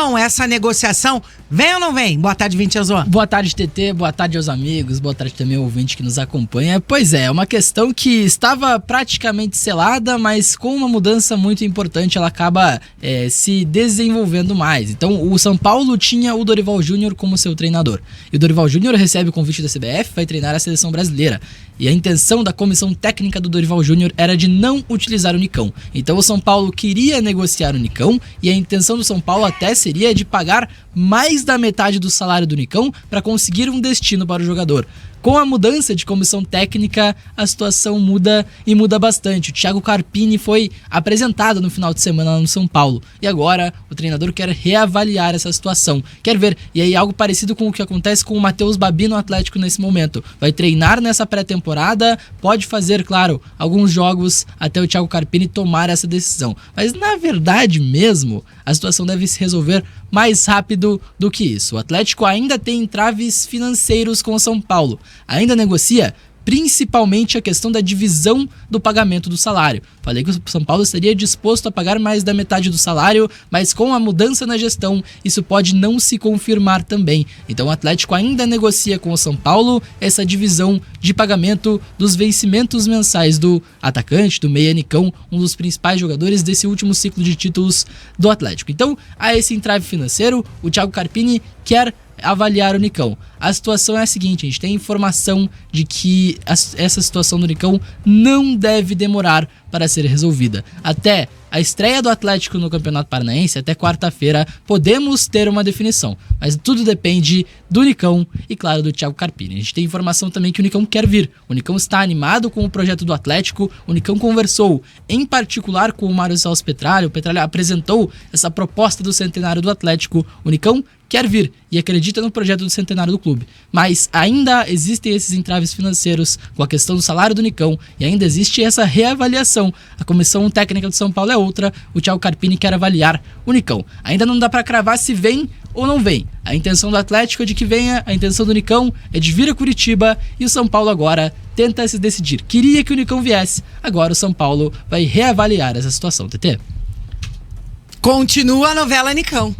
Nicão, essa negociação, vem ou não vem? Boa tarde, Vincenzo. Boa tarde, TT, boa tarde aos amigos, boa tarde também ao ouvinte que nos acompanha. Pois é, uma questão que estava praticamente selada, mas com uma mudança muito importante ela acaba se desenvolvendo mais. Então o São Paulo tinha o Dorival Júnior como seu treinador. E o Dorival Júnior recebe o convite da CBF, vai treinar a seleção brasileira. E a intenção da comissão técnica do Dorival Júnior era de não utilizar o Nicão. Então o São Paulo queria negociar o Nicão e a intenção do São Paulo até seria de pagar mais da metade do salário do Nicão para conseguir um destino para o jogador. Com a mudança de comissão técnica, a situação muda e muda bastante. O Thiago Carpini foi apresentado no final de semana lá no São Paulo. E agora o treinador quer reavaliar essa situação. Quer ver, e aí algo parecido com o que acontece com o Matheus Babi no Atlético nesse momento. Vai treinar nessa pré-temporada, pode fazer, claro, alguns jogos até o Thiago Carpini tomar essa decisão. Mas na verdade mesmo, a situação deve se resolver mais rápido do que isso. O Atlético ainda tem entraves financeiros com o São Paulo. Ainda negocia principalmente a questão da divisão do pagamento do salário. Falei que o São Paulo estaria disposto a pagar mais da metade do salário, mas com a mudança na gestão, isso pode não se confirmar também. Então o Atlético ainda negocia com o São Paulo essa divisão de pagamento dos vencimentos mensais do atacante, do meia Nicão, um dos principais jogadores desse último ciclo de títulos do Atlético. Então, há esse entrave financeiro, o Thiago Carpini quer avaliar o Nicão. A situação é a seguinte, a gente tem informação de que essa situação do Nicão não deve demorar para ser resolvida. Até a estreia do Atlético no Campeonato Paranaense, até quarta-feira, podemos ter uma definição. Mas tudo depende do Nicão e, claro, do Thiago Carpini. A gente tem informação também que o Nicão quer vir. O Nicão está animado com o projeto do Atlético. O Nicão conversou, em particular, com o Mário Celso Petralha. O Petralha apresentou essa proposta do centenário do Atlético. O Nicão quer vir e acredita no projeto do centenário do clube. Mas ainda existem esses entraves financeiros com a questão do salário do Nicão e ainda existe essa reavaliação. A comissão técnica do São Paulo é outra, o Thiago Carpini quer avaliar o Nicão. Ainda não dá para cravar se vem ou não vem. A intenção do Atlético é de que venha, a intenção do Nicão é de vir a Curitiba e o São Paulo agora tenta se decidir. Queria que o Nicão viesse, agora o São Paulo vai reavaliar essa situação, TT. Continua a novela Nicão.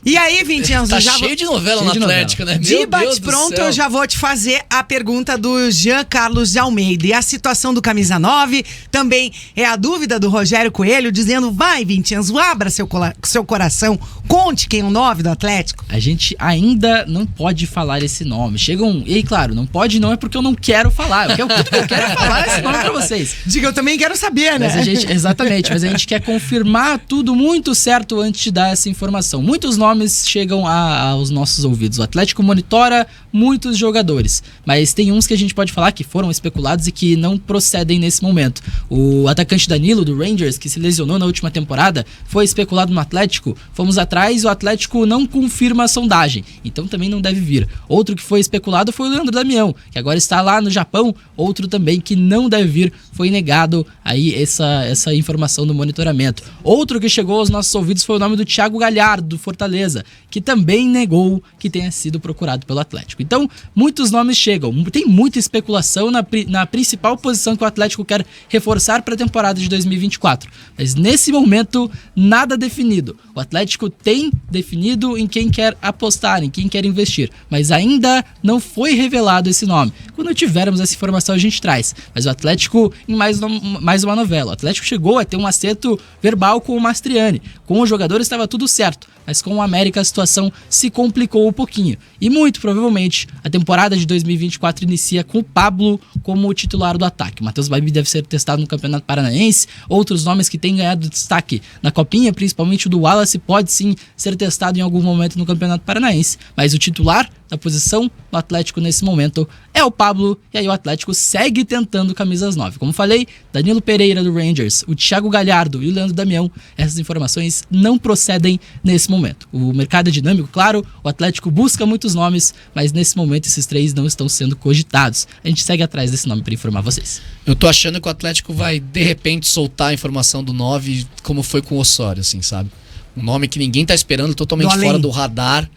E aí, Vincenzo, tá cheio de novela no Atlético, né? De bate-pronto, eu já vou te fazer a pergunta do Jean Carlos de Almeida. E a situação do Camisa 9 também é a dúvida do Rogério Coelho, dizendo, vai, Vincenzo, abra seu coração, conte quem é o 9 do Atlético. A gente ainda não pode falar esse nome. Chegam, e aí, claro, não pode não é porque eu não quero falar. Eu quero falar esse nome pra vocês. Diga, eu também quero saber, né? Exatamente, mas a gente quer confirmar tudo muito certo antes de dar essa informação. Muitos nomes chegam aos nossos ouvidos. O Atlético monitora muitos jogadores, mas tem uns que a gente pode falar que foram especulados e que não procedem nesse momento. O atacante Danilo, do Rangers, que se lesionou na última temporada, foi especulado no Atlético. Fomos atrás e o Atlético não confirma a sondagem, então também não deve vir. Outro que foi especulado foi o Leandro Damião, que agora está lá no Japão. Outro também que não deve vir, foi negado aí essa informação do monitoramento. Outro que chegou aos nossos ouvidos foi o nome do Thiago Galhardo, do Fortaleza, que também negou que tenha sido procurado pelo Atlético. Então, muitos nomes chegam. Tem muita especulação na principal posição que o Atlético quer reforçar para a temporada de 2024. Mas nesse momento, nada definido. O Atlético tem definido em quem quer apostar, em quem quer investir. Mas ainda não foi revelado esse nome. Quando tivermos essa informação, a gente traz. Mas o Atlético, em mais uma novela. O Atlético chegou a ter um acerto verbal com o Mastriani. Com o jogador estava tudo certo. Mas com o América a situação se complicou um pouquinho. E muito provavelmente a temporada de 2024 inicia com o Pablo como titular do ataque. O Matheus Babi deve ser testado no Campeonato Paranaense. Outros nomes que têm ganhado destaque na Copinha, principalmente o do Wallace, pode sim ser testado em algum momento no Campeonato Paranaense. Mas o titular da posição do Atlético nesse momento é o Pablo, e aí o Atlético segue tentando camisas 9. Como falei, Danilo Pereira do Rangers, o Thiago Galhardo e o Leandro Damião, essas informações não procedem nesse momento. O mercado é dinâmico, claro, o Atlético busca muitos nomes, mas nesse momento esses três não estão sendo cogitados. A gente segue atrás desse nome para informar vocês. Eu tô achando que o Atlético vai de repente soltar a informação do 9 como foi com o Osório, assim, sabe? Um nome que ninguém tá esperando, totalmente fora do radar.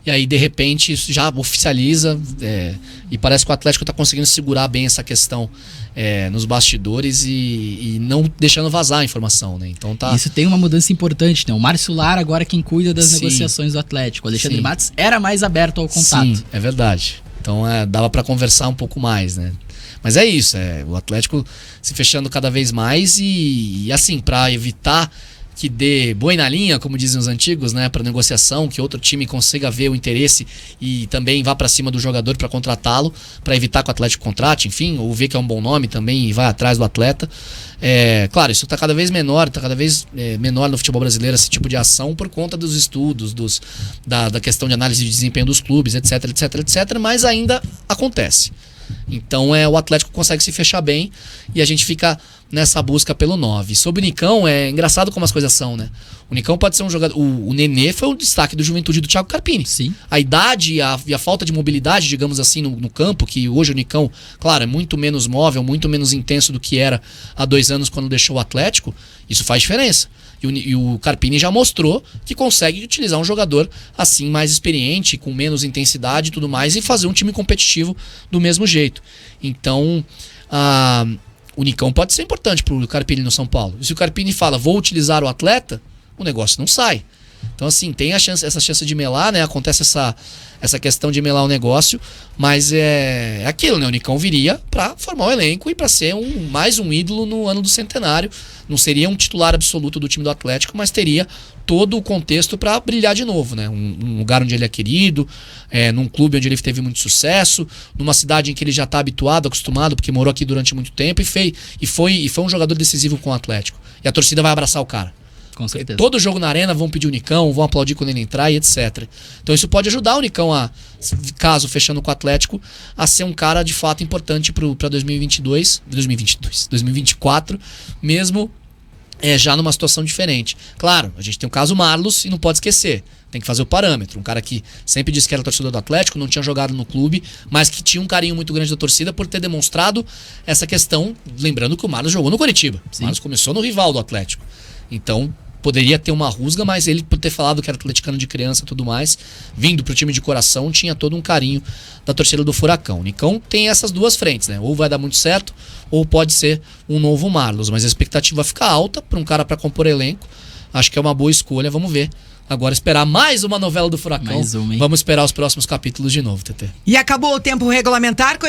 E aí, de repente, isso já oficializa. E parece que o Atlético está conseguindo segurar bem essa questão nos bastidores e não deixando vazar a informação, né? Então tá. Isso tem uma mudança importante, né? O Márcio Lara agora é quem cuida das Sim. negociações do Atlético. O Alexandre Sim. Matos era mais aberto ao contato. Sim, é verdade. Então dava para conversar um pouco mais, né? Mas é isso, o Atlético se fechando cada vez mais e assim, para evitar que dê boi na linha, como dizem os antigos, né, para negociação, que outro time consiga ver o interesse e também vá para cima do jogador para contratá-lo, para evitar que o Atlético contrate, enfim, ou ver que é um bom nome também e vai atrás do atleta. Claro, isso está cada vez menor, menor no futebol brasileiro esse tipo de ação por conta dos estudos, da questão de análise de desempenho dos clubes, etc, etc, etc, mas ainda acontece. Então o Atlético consegue se fechar bem e a gente fica nessa busca pelo 9. Sobre o Nicão, é engraçado como as coisas são, né? O Nicão pode ser um jogador... O Nenê foi o destaque do Juventude do Thiago Carpini. Sim. A idade e a falta de mobilidade, digamos assim, no campo, que hoje o Nicão, claro, é muito menos móvel, muito menos intenso do que era há 2 anos quando deixou o Atlético, isso faz diferença. E o Carpini já mostrou que consegue utilizar um jogador assim mais experiente, com menos intensidade e tudo mais, e fazer um time competitivo do mesmo jeito. Então, o Nicão pode ser importante para o Carpini no São Paulo. E se o Carpini fala, vou utilizar o atleta, o negócio não sai. Então, assim, tem essa chance de melar, né? Acontece essa questão de melar o negócio, mas é aquilo, né? O Nicão viria para formar o elenco e para ser mais um ídolo no ano do centenário. Não seria um titular absoluto do time do Atlético, mas teria todo o contexto para brilhar de novo, né? Um lugar onde ele é querido, num clube onde ele teve muito sucesso, numa cidade em que ele já está habituado, acostumado, porque morou aqui durante muito tempo e foi um jogador decisivo com o Atlético. E a torcida vai abraçar o cara. Com certeza. Todo jogo na arena vão pedir o Nicão, vão aplaudir quando ele entrar e etc. Então isso pode ajudar o Nicão caso fechando com o Atlético, a ser um cara de fato importante para 2024, mesmo já numa situação diferente. Claro, a gente tem o caso Marlos e não pode esquecer. Tem que fazer o parâmetro. Um cara que sempre disse que era torcedor do Atlético, não tinha jogado no clube, mas que tinha um carinho muito grande da torcida por ter demonstrado essa questão. Lembrando que o Marlos jogou no Coritiba. O Marlos começou no rival do Atlético. Então, poderia ter uma rusga, mas ele, por ter falado que era atleticano de criança e tudo mais, vindo pro time de coração, tinha todo um carinho da torcida do Furacão. O Nicão tem essas duas frentes, né? Ou vai dar muito certo, ou pode ser um novo Marlos. Mas a expectativa fica alta para um cara para compor elenco. Acho que é uma boa escolha, vamos ver. Agora esperar mais uma novela do Furacão. Mais uma, hein? Vamos esperar os próximos capítulos de novo, TT. E acabou o tempo regulamentar,